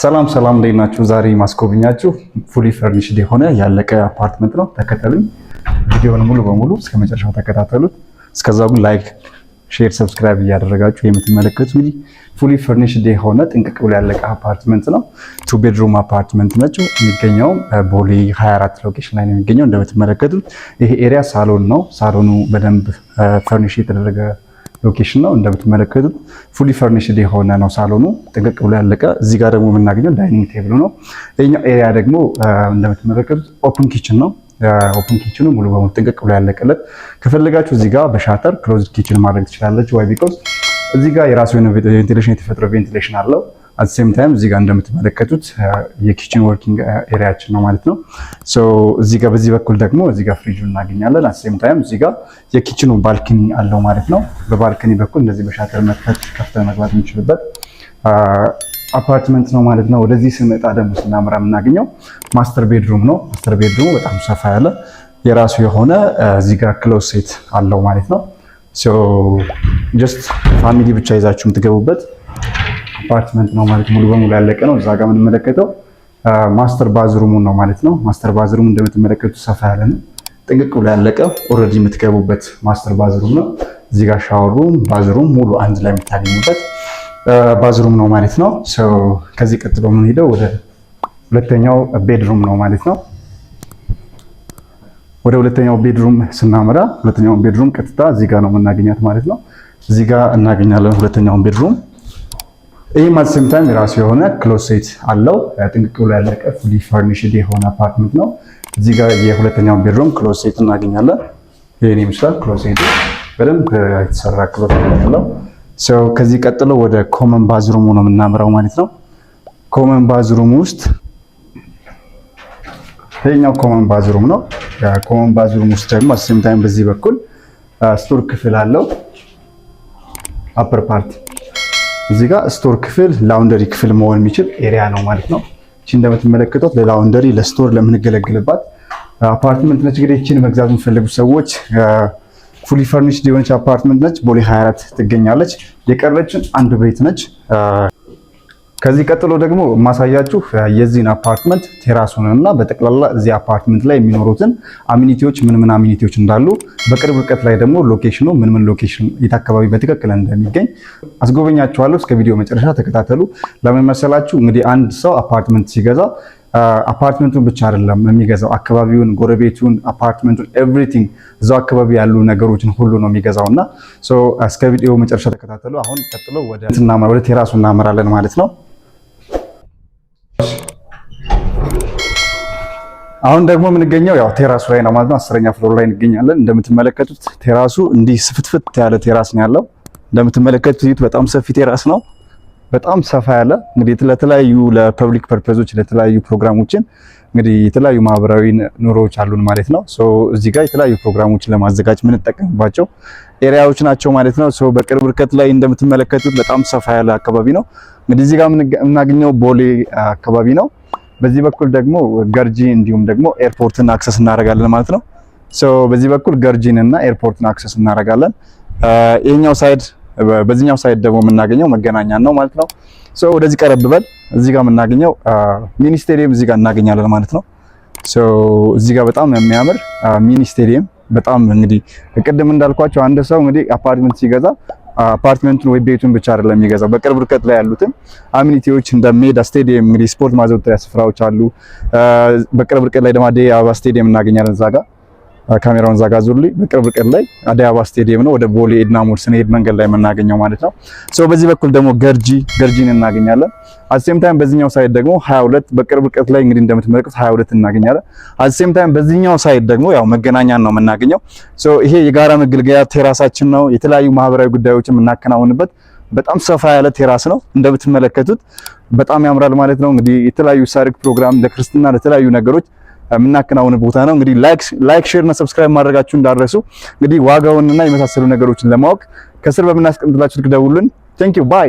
ሰላም እንዴት ናችሁ? ዛሬ ማስጎብኛችሁ ፉሊ ፈርኒሽድ የሆነ ያለቀ አፓርትመንት ነው። ተከተሉኝ። ቪዲዮውን ሙሉ በሙሉ እስከ መጨረሻው ተከታተሉት። እስከዛው ግን ላይክ፣ ሼር፣ ሰብስክራይብ እያደረጋችሁ የምትመለከቱት እንግዲህ ፉሊ ፈርኒሽድ የሆነ ጥንቅቅ ብሎ ያለቀ አፓርትመንት ነው። 2 ቤድሩም አፓርትመንት ነች። የሚገኘው ቦሌ 24 ሎኬሽን ላይ ነው የሚገኘው። እንደምትመለከቱት ይሄ ኤሪያ ሳሎን ነው። ሳሎኑ በደንብ ፈርኒሽ የተደረገ ሎኬሽን ነው። እንደምትመለከቱት ፉሊ ፈርኒሽድ የሆነ ነው ሳሎኑ ጥንቅቅ ብሎ ያለቀ። እዚህ ጋር ደግሞ የምናገኘው ዳይኒንግ ቴብሉ ነው። ይሄኛው ኤሪያ ደግሞ እንደምትመለከቱት ኦፕን ኪችን ነው። ኦፕን ኪችኑ ሙሉ በሙሉ ጥንቅቅ ብሎ ያለቀለት። ከፈለጋችሁ እዚህ ጋር በሻተር ክሎዝድ ኪችን ማድረግ ትችላላችሁ። ዋይ ቢኮዝ እዚህ ጋር የራሱ የሆነ ቬንቲሌሽን የተፈጥሮ ቬንቲሌሽን አለው። አት ሴም ታይም እዚህ ጋር እንደምትመለከቱት የኪችን ወርኪንግ ኤሪያችን ነው ማለት ነው። ሶ እዚህ ጋር በዚህ በኩል ደግሞ እዚህ ጋር ፍሪጁን እናገኛለን። አት ሴም ታይም እዚህ ጋር የኪችኑ ባልኮኒ አለው ማለት ነው። በባልኮኒ በኩል እንደዚህ በሻተር መክፈት ከፍተን መግባት የምንችልበት አፓርትመንት ነው ማለት ነው። ወደዚህ ስንመጣ ደግሞ ስናምራ የምናገኘው ማስተር ቤድሩም ነው። ማስተር ቤድሩሙ በጣም ሰፋ ያለ የራሱ የሆነ እዚህ ጋር ክሎሴት አለው ማለት ነው። ሶ ጀስት ፋሚሊ ብቻ ይዛችሁ የምትገቡበት አፓርትመንት ነው ማለት ሙሉ በሙሉ ያለቀ ነው። እዛ ጋር የምንመለከተው ማስተር ባዝሩሙ ነው ማለት ነው። ማስተር ባዝሩሙ እንደምትመለከቱት ሰፋ ያለ ነው። ጥንቅቅ ብሎ ያለቀ ኦልሬዲ የምትገቡበት ማስተር ባዝሩም ነው። እዚህ ጋር ሻወሩም ባዝሩም ሙሉ አንድ ላይ የምታገኙበት ባዝሩም ነው ማለት ነው። ሶ ከዚህ ቀጥሎ የምንሄደው ወደ ሁለተኛው ቤድሩም ነው ማለት ነው። ወደ ሁለተኛው ቤድሩም ስናመራ ሁለተኛው ቤድሩም ቀጥታ እዚህ ጋር ነው የምናገኛት ማለት ነው። እዚህ ጋር እናገኛለን ሁለተኛውን ቤድሩም። ይህ አት ሴም ታይም የራሱ የሆነ ክሎሴት አለው። ጥንቅቅ ብሎ ያለቀ ፉሊ ፈርኒሽድ የሆነ አፓርትመንት ነው። እዚህ ጋር የሁለተኛውን ቤድሩም ክሎሴት እናገኛለን። ይሄን ይመስላል ክሎሴቱ። በደንብ የተሰራ ክሎሴት ያለው። ሶ ከዚህ ቀጥሎ ወደ ኮመን ባዝሩሙ ነው የምናመራው ማለት ነው። ኮመን ባዝሩም ውስጥ ይሄኛው ኮመን ባዝሩም ነው። ኮመን ባዝሩም ውስጥ ደግሞ አት ሴም ታይም በዚህ በኩል ስቶር ክፍል አለው። አፐር ፓርት እዚህ ጋር ስቶር ክፍል፣ ላውንደሪ ክፍል መሆን የሚችል ኤሪያ ነው ማለት ነው። እቺ እንደምትመለከቱት ለላውንደሪ ለስቶር ለምንገለግልባት አፓርትመንት ነች። እንግዲህ እቺን መግዛት የሚፈልጉ ሰዎች ፉሊ ፈርኒሽድ የሆነች አፓርትመንት ነች። ቦሌ 24 ትገኛለች። የቀረችን አንድ ቤት ነች። ከዚህ ቀጥሎ ደግሞ ማሳያችሁ የዚህን አፓርትመንት ቴራሱን እና በጠቅላላ እዚህ አፓርትመንት ላይ የሚኖሩትን አሚኒቲዎች ምን አሚኒቲዎች እንዳሉ በቅርብ ርቀት ላይ ደግሞ ሎኬሽኑ ምን ሎኬሽን የት አካባቢ በትክክል እንደሚገኝ አስጎበኛችኋለሁ። እስከ ቪዲዮ መጨረሻ ተከታተሉ። ለምን መሰላችሁ? እንግዲህ አንድ ሰው አፓርትመንት ሲገዛ አፓርትመንቱን ብቻ አይደለም የሚገዛው፣ አካባቢውን፣ ጎረቤቱን፣ አፓርትመንቱን ኤቭሪቲንግ እዛው አካባቢ ያሉ ነገሮችን ሁሉ ነው የሚገዛውና ሶ እስከ ቪዲዮ መጨረሻ ተከታተሉ። አሁን ቀጥሎ ወደ ቴራሱ እናመራለን ማለት ነው። አሁን ደግሞ የምንገኘው ያው ቴራሱ ላይ ነው ማለት ነው። 10ኛ ፍሎር ላይ እንገኛለን። እንደምትመለከቱት ቴራሱ እንዲህ ስፍትፍት ያለ ቴራስ ነው ያለው። እንደምትመለከቱት በጣም ሰፊ ቴራስ ነው። በጣም ሰፋ ያለ እንግዲህ ለተለያዩ ለፐብሊክ ፐርፐዞች ለተለያዩ ፕሮግራሞችን እንግዲህ የተለያዩ ማህበራዊ ኑሮዎች አሉን ማለት ነው። ሶ እዚህ ጋር የተለያዩ ፕሮግራሞችን ለማዘጋጀት የምንጠቀምባቸው ኤሪያዎች ናቸው ማለት ነው። ሶ በቅርብ ርቀት ላይ እንደምትመለከቱት በጣም ሰፋ ያለ አካባቢ ነው። እንግዲህ እዚህ ጋር የምናገኘው ቦሌ አካባቢ ነው። በዚህ በኩል ደግሞ ገርጂ እንዲሁም ደግሞ ኤርፖርትን አክሰስ እናደርጋለን ማለት ነው። ሶ በዚህ በኩል ገርጂን እና ኤርፖርትን አክሰስ እናደርጋለን። ይሄኛው ሳይድ በዚህኛው ሳይድ ደግሞ የምናገኘው መገናኛ ነው ማለት ነው። ሶ ወደዚህ ቀረብ በል እዚህ ጋር የምናገኘው ሚኒ ስቴዲየም እዚህ ጋር እናገኛለን ማለት ነው። ሶ እዚህ ጋር በጣም የሚያምር ሚኒ ስቴዲየም በጣም እንግዲህ ቅድም እንዳልኳቸው አንድ ሰው እንግዲህ አፓርትመንት ሲገዛ አፓርትመንቱን ወይ ቤቱን ብቻ አይደለም የሚገዛው፣ በቅርብ ርቀት ላይ ያሉትን አሚኒቲዎች እንደ ሜዳ ስቴዲየም እንግዲህ ስፖርት ማዘውተሪያ ስፍራዎች አሉ። በቅርብ ርቀት ላይ ደግሞ አዲስ አበባ ስቴዲየም እናገኛለን። እዛ ጋር ካሜራውን እዛ ጋር ዙርሊ በቅርብ ርቀት ላይ አዲስ አበባ ስቴዲየም ነው። ወደ ቦሌ ኤድና ሞል ስንሄድ መንገድ ላይ የምናገኘው ማለት ነው። ሶ በዚህ በኩል ደግሞ ገርጂን እናገኛለን። አሴም ታይም በዚህኛው ሳይድ ደግሞ 22 በቅርብ ርቀት ላይ እንግዲህ እንደምትመለከቱት 22 እናገኛለን። አሴም ታይም በዚህኛው ሳይድ ደግሞ ያው መገናኛን ነው የምናገኘው። ሶ ይሄ የጋራ መገልገያ ቴራሳችን ነው። የተለያዩ ማህበራዊ ጉዳዮችን የምናከናውንበት በጣም ሰፋ ያለ ቴራስ ነው። እንደምትመለከቱት በጣም ያምራል ማለት ነው። እንግዲህ የተለያዩ ሰርግ ፕሮግራም፣ ለክርስትና፣ ለተለያዩ ነገሮች የምናከናውን ቦታ ነው። እንግዲህ ላይክ ሼር እና ሰብስክራይብ ማድረጋችሁ እንዳትረሱ። እንግዲህ ዋጋውንና የመሳሰሉ ነገሮችን ለማወቅ ከስር በምናስቀምጥላችሁ ልክ ደውሉን። ቴንክ ዩ ባይ